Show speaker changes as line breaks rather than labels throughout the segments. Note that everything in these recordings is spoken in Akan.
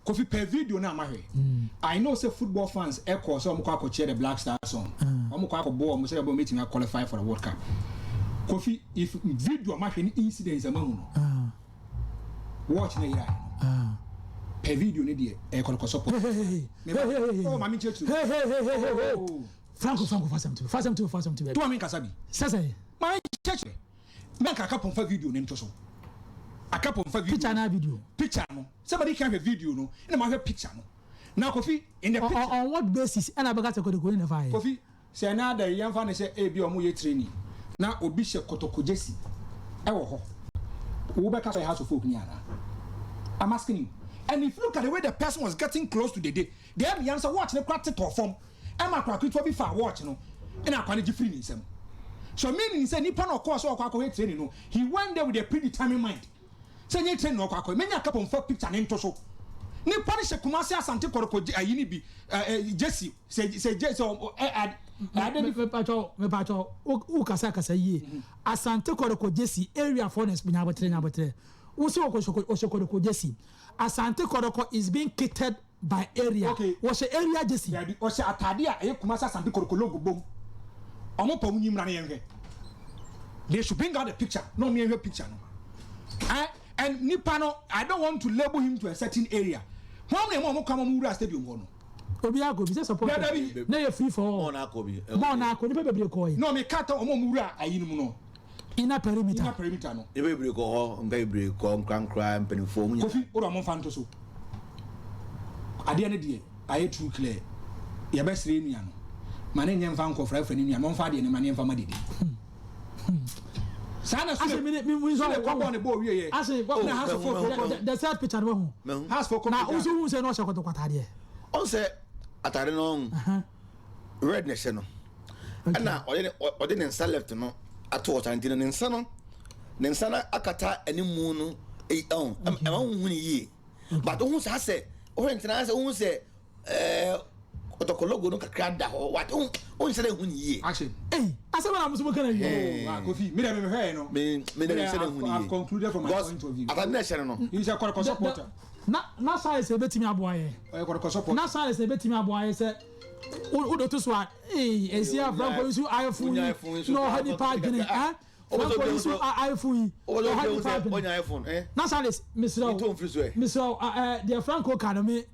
Kofi per video na mahwe. I know say football fans echo so omo cheer the Black Star song. Omo kwa ball omo say about meeting qualify for the World Cup. Kofi if video mahwe ni incidents amahu no. Watch na ira. Per video ni dey e support. Oh mami chetu. Hey. Franco fast them to. Do I mean kasabi? Say. My church. Man ka kapon fa video ni ntoso. Akapo mfa video. Picture no. Somebody can have a video no. Na ma have picture no. Now Kofi in the picture
on what basis? And Abagata Kotoko in the fire.
Kofi say na da yan fa na say e bi omo ye training. Na obi she Kotoko Jesse. E wo ho. Wo be ka so house of folk ni ana. I'm asking you. And if you look at the way the person was getting close to the day, the answer watch the crack to form. Am I crack to be far watch no. And I can free himself. So meaning say nipa no course or kwa training no. He went there with a predetermined mind. Say you train no kwa many a couple of picture nto so ni punish Kumasi Asante Kotoko ayini bi Jesse say Jesse me pacho u kasa ye Asante Kotoko Jesse area foreigners bi na abotre wo se Kotoko Jesse Asante Kotoko is being kitted by area was area Jesse ya o se atade a Kumasi Asante Kotoko logo bom omo pa munyimra na yenhwe they should bring out the picture no me yenhwe picture no and Nipano, I don't want to label him to a certain area. How many more come on stadium?
Obiago bi support na you free for all na akobi ni bebre ko yi
no me kata omomura ayinum no
ina perimeter
no
e bebre ko ho ngai bebre ko nkran mpanifo mu
Kofi ora mo fanto so ade ne de aye true clear ya besre nua no mane nyem fa nkofra fa ni nua mo fa de ne mane mfa ma dede sana so
me so
ko bon ne bo wie ye
ase na house for the third picture no
house for
na usu say no shakoto kwatade
on say atare no redness no ana ode ne nsa left no ato water ndine ne nsa no ne nsa na akata animu no ama hu ni yi but hu sa say o rentina say hu say otokologo no kakra da ho what hu say hu ni yi
action
asema na musumo kana yi
Kofi me dem me hwe no
me dem say hu ni yi
I've concluded from my point of view
atare na shere no
he say Kotoko supporter
na size ebetimi aboaye
Kotoko support
na size ebetimi aboaye say o do to so esia Franco yusu iPhone no hadi pa gene Franco yusu iPhone
o hadi pa onya iPhone
na size Mr. the Franco can me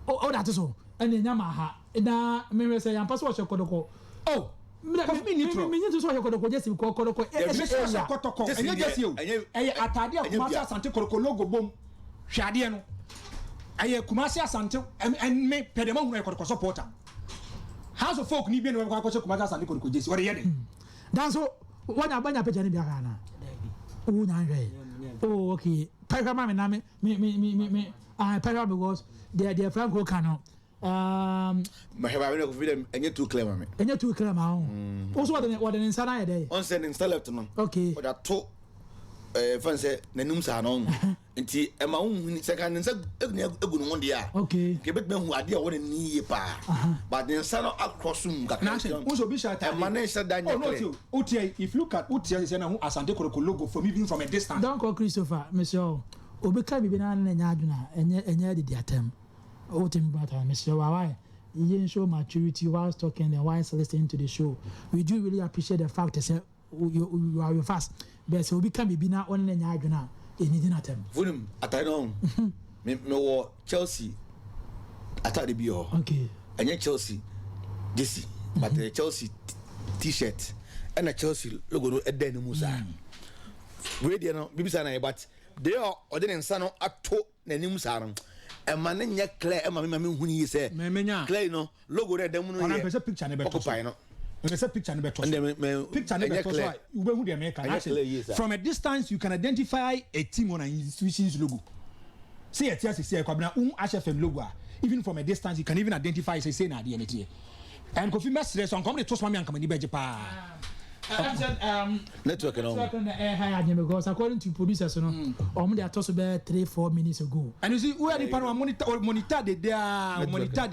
o that so and nyama ha na me say yampa so Kotoko me need to so Kotoko just Kotoko
Kotoko enye Jesse o atade a Kumasi Asante Kotoko logo bom hwade no aye Kumasi Asante and me pedema hu Kotoko supporter house of folk ni bi no kwa kwa Kumasi Asante Kotoko Jesse what ye
dan so wona abanya pejani bia kana o nya hwe oh okay pega mama na me pega because the Franco cano
maheba we ko film enye too clear mama
enye too clear ma also what the insana ye dey
on send install left no
okay
o da to fanse nanum sa no nti e ma hu second nsa egu no wonde a
okay
ke bet me hu ade a wona ni ye pa but the nsa no across um
kakra so be sure
e ma na nsa da nya clear
okay if look at utia say na hu Asante Kotoko logo from even from a distance
don't call Christopher monsieur obeka bibi na nya aduna enye de atem o tim brother monsieur why you show maturity while talking and while listening to the show we do really appreciate the fact that you are fast but so become bibi na on nya aduna anything atem
volume atare no me wo Chelsea atare bi ho
okay
enye Chelsea Jesse but the Chelsea t-shirt and a Chelsea logo no eden musa we dey no bibi sa na but they are ordinary sano ato nanim sa no e ma ne nya clear e ma me hu ni say clear no logo red dem no
ye picture ne beto no me picture ne beto picture ne beto so you be hu dey make from a distance you can identify a team on an institution's logo see it here see kwabna HFM logo even from a distance you can even identify say na dey anything and Kofi mesre so come dey to so me anka mani beje pa
network no
because according to producers no they are told about 3-4 minutes ago
and you see where the panel monitor the day or monitor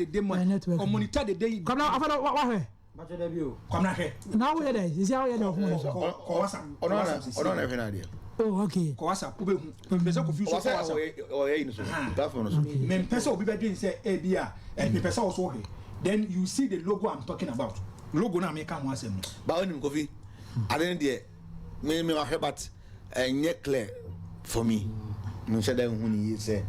the day
come now after what
come now
now we there is how you know
ono na
Oh, okay.
WhatsApp ube mpesa ko fi so WhatsApp
platform no
me mpesa obi be dey say e bia me mpesa also he then you see the logo I'm talking about logo na me ka ho asem
ba onim kofi aden de me wa hebat enye clear for me no say dem hu ni say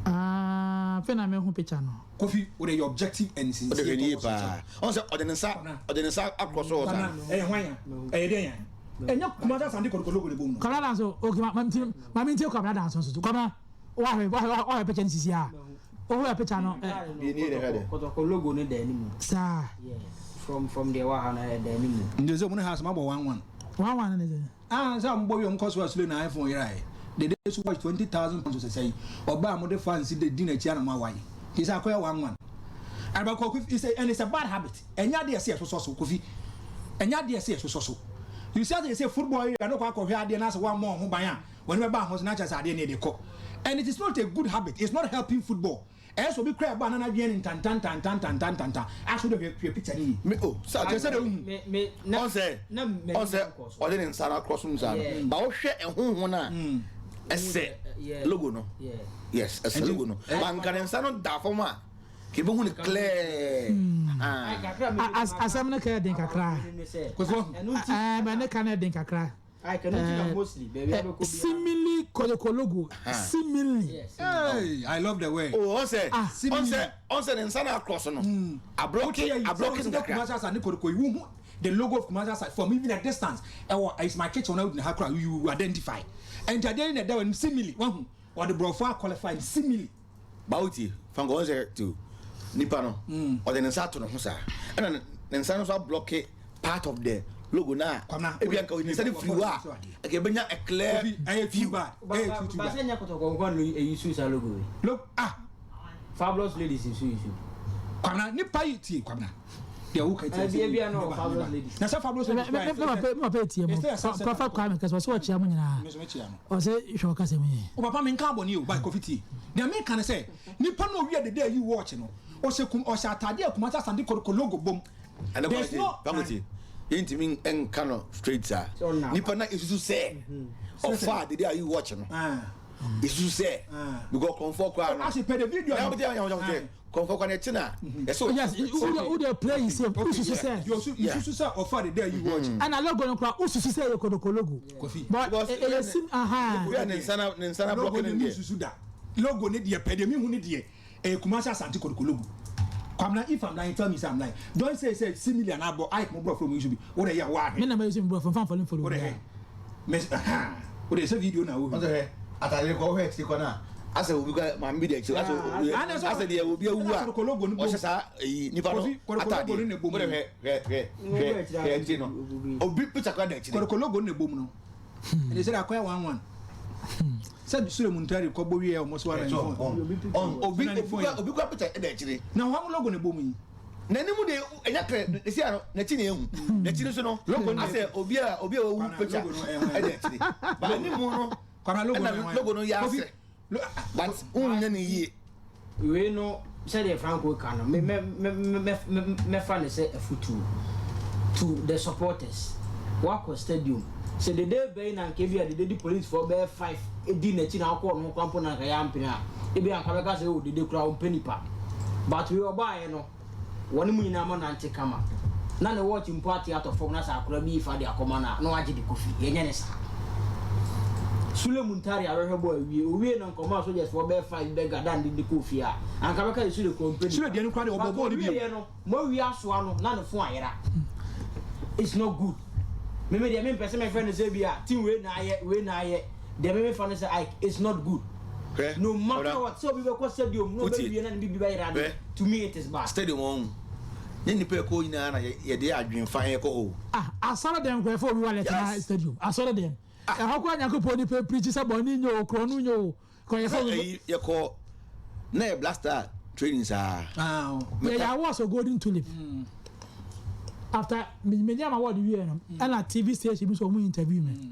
fena me hu picture no
kofi with your objective and sincere
on say odensa across all time
hwan ya den ya enya kumata Asante Kotoko logo le bom no
kamera so okay ma minti kamera dance so kamera wa picture ni sisi a o picture no
bi ni de hade
Kotoko logo ne da ni mu
sa
from the wa na da ni mu
ndezo mun has ma bo 11
ne ze
sa mbo wi mko so asule na iPhone yira Dede so watch 20,000 pounds to say oba mo de fans de dinner chia na ma wai he say akoya 11 and ba kofi it's a bad habit enya de say so kofi enya de say so you say they say football you no kwa kohwe ade na say one more ho ban a when we ba ho na cha say ade na dey ko and it is not a good habit it's not helping football so be cry ba na na dwen tan aso de picture ni
me say
me
on say o de nsana cross mu sa ba wo hwe ehunhu na ese logo no yes ese logo no ban kan nsana da forma ke be hu ni clear
asam na ka den kakra ba ne ka na den kakra
I cannot mostly baby
simili Kotoko logo simili
hey I love the way
on say nsana across no a blocking
the Asante Kotoko you the logo of Kumasi from even a distance it's my kitchen now in Hakra you identify and today in the simili one or the brofo qualified simili
bauti fango say to nipa no or the nsato no ho sa and nsana so block part of the logo na ebi anka we say free wa ake benya a clear
view bad
ba say nya Kotoko ngon no e use sa logo
look
fabulous ladies issue
kwana nipa yi kwana de wo ka ti
ebi no fabulous ladies
na say fabulous ladies
me pa tie mo profa kwa me kaso so chia mo nyina o say hwe ka se mo
o papa me nka aboni o ba kofiti de me kan say nipa no wi de day you watch no o se atade Kumasi Asante Kotoko logo bom
and the intimi enka no straight sir nipa na isusu say of far the day you watch no isusu say because comfort kwa no
as you pay the video
comfort kwa na china
so yes who dey play is isusu say
isusu say of far the day you watch
and a logo no kwa isusu say Kotoko logo but e sim
we are nsana blocking in there
isusu da logo ne de pay the me hu ne de Kumasi Asante Kotoko logo Kwamna, if I'm lying, tell me I'm lying. Don't say similar and abo I mo bro from you should be. What are you wa?
Me na me use bro from follow.
What are what is a video now?
What the atale ko he ti ko na. Asa obi ko ma mbi de chi. Asa de obi awu a. O sa nipa no. Atade. Mo de he no. Obi picture ko da chi.
Kotoko logo na bom no. They say akoya 11. Said Sule Muntari ko bo wi e o mo so ara on
obi ko picture da chi.
Na wa logo na bom yi.
Na ni mu de enya kre esi ano na chi na ehu. Na chi so no. Asa obi a wu picture e da chi. Ba ni mu no.
Kwana
logo no ya ase. But unya ni yi.
We no say the Franco can me fan say a foot to the supporters. Walk stadium. Say the day be na Kevia the police for be 5 edi na chi na akọ no kwampo na ya mpina. E be anka be ka say o the kura o penipa. But we oba no woni mu nyina ma na nte kama. Na ne watch party out of form na sa akura bi fa de akoma na no age de kofi. Yenye ne sa. Sule Muntari arehebo awie na nkoma so just for be 5 be gadan de kofi a. Anka be ka Sule company.
Sule de no kwa de obobo de bi.
Mo wi aso ano na ne fo ayera. It's not good. Me dey me person my friend say bia team we na aye dey me fan say it's not good. Okay. No matter what so we go stadium no be we na be ayera. To me it is bad.
Stadium on. Ni pe ko ina na ye dey adwen fan ye ko o.
Asara dem ko e for we wallet na stadium. Asara dem. E ha ko anyakopo ni pe preach say boni nyo kro no nyo ko ye for
ye ko na blaster training sa.
Yeah, was a golden tulip. After me am award we no and a TV station so mu interview me.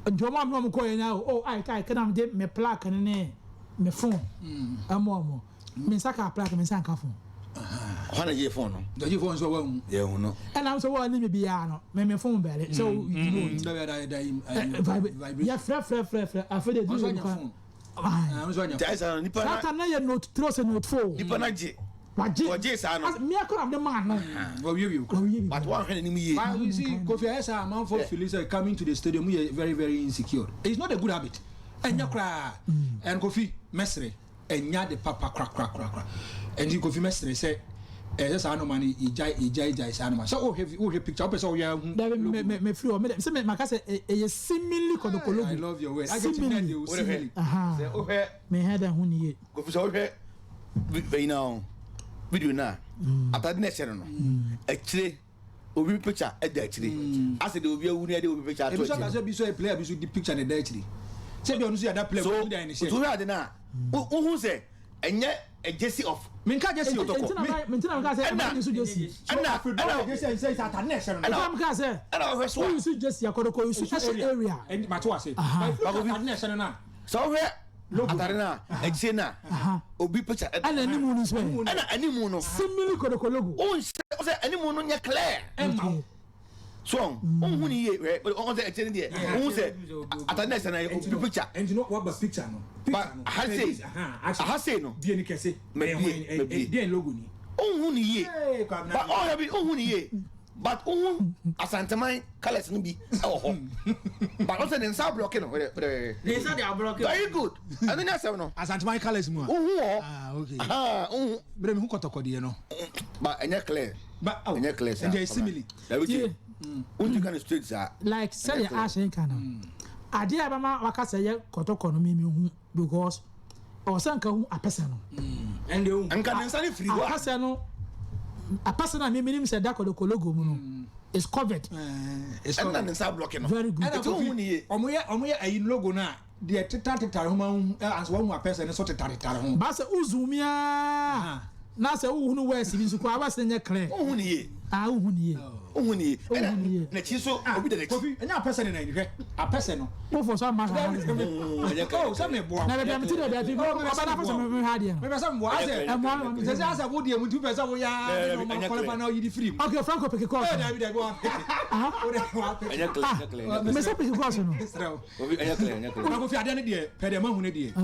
Njoma am ko yen oh I can am de me plaque ne me phone. Amo me saka plaque me sanka phone.
Hwana ye phone no.
The you phone so well.
Yeah, no.
And I'm so well in the piano. Me phone belly. So
vibrate.
Yeah, fre. I feel the phone.
I'm so
Jaisa nipa na.
That na note throw a note 4.
Nipa na je.
Waje
sa no.
Me akọ am the man no.
But one hwana ni ye.
But you see, Kofi Esa man for Phillies coming to the stadium, we are very, very insecure. It's not a good habit. And you cry. And Kofi Mesre, and ya the papa crack. And you Kofi Mesre say, "There's an money, Ijai animal." So, have picture up, so yeah,
me feel me say my case e simili Kotoko.
I love your way. I get to you simili.
Me head and hu ni.
Kofi so we now. Video na. After the next no. Actually obi picture e dey actually. As the obi awu na dey obi picture to.
So be so a player be so the picture na dey actually. Say be onu see that player
so
dey in share.
So we are na. Who say enye a jersey of.
Me nka jersey Kotoko.
Me ntina ka say e so jersey.
And jersey say that next no.
And I'm ka say.
And I
so you see jersey Kotoko you see area.
And Matwa say. But next no na.
So we Atarina, Exena, Obi picture,
and any moon is when,
and any moon,
simili Kotoko logo.
Oh, any moon on your Claire, and so, only but on the attending there, who said, Atanes and I picture,
and you know what was picture no?
But I say no,
Dienikese, maybe logo ni.
Oh, ye, but all have been only ye. But Asante colors no be but also in South blocking
They said they are blocking.
Very good. And then I say no.
Asante colors mo.
Okay.
Brem who Kotoko dey no.
But enya clear.
But
enya clear.
And they simile.
Everything. You can streets are
like say the ash in kana. Ade abama waka say ye Kotoko no me hu because o san ka hu apesa no.
And you
and can answer free go.
Apesa no a person I mean say that Kotoko logo no is covered.
It's not in South blocking.
Very good.
Omo ye logo na de tata homa as one more person so tata homa.
Ba say uzumia na say uhunu west bi so ko aba say nye clear.
Uhunu ye.
Uhunu ye.
Uhuni na chi so obi de
Kofi enya person na nhwe a person no
mo for so ma
oh some me boa
na be me ti de be ti go ba na person me ha de
me be some boa say say say wo de mu tu person wo ya no ma qualify na you free
okay Franco pick course
eh David go
enya clear
me say pick course no
obi enya clear
na Kofi ade ne de pe de ma hu ne de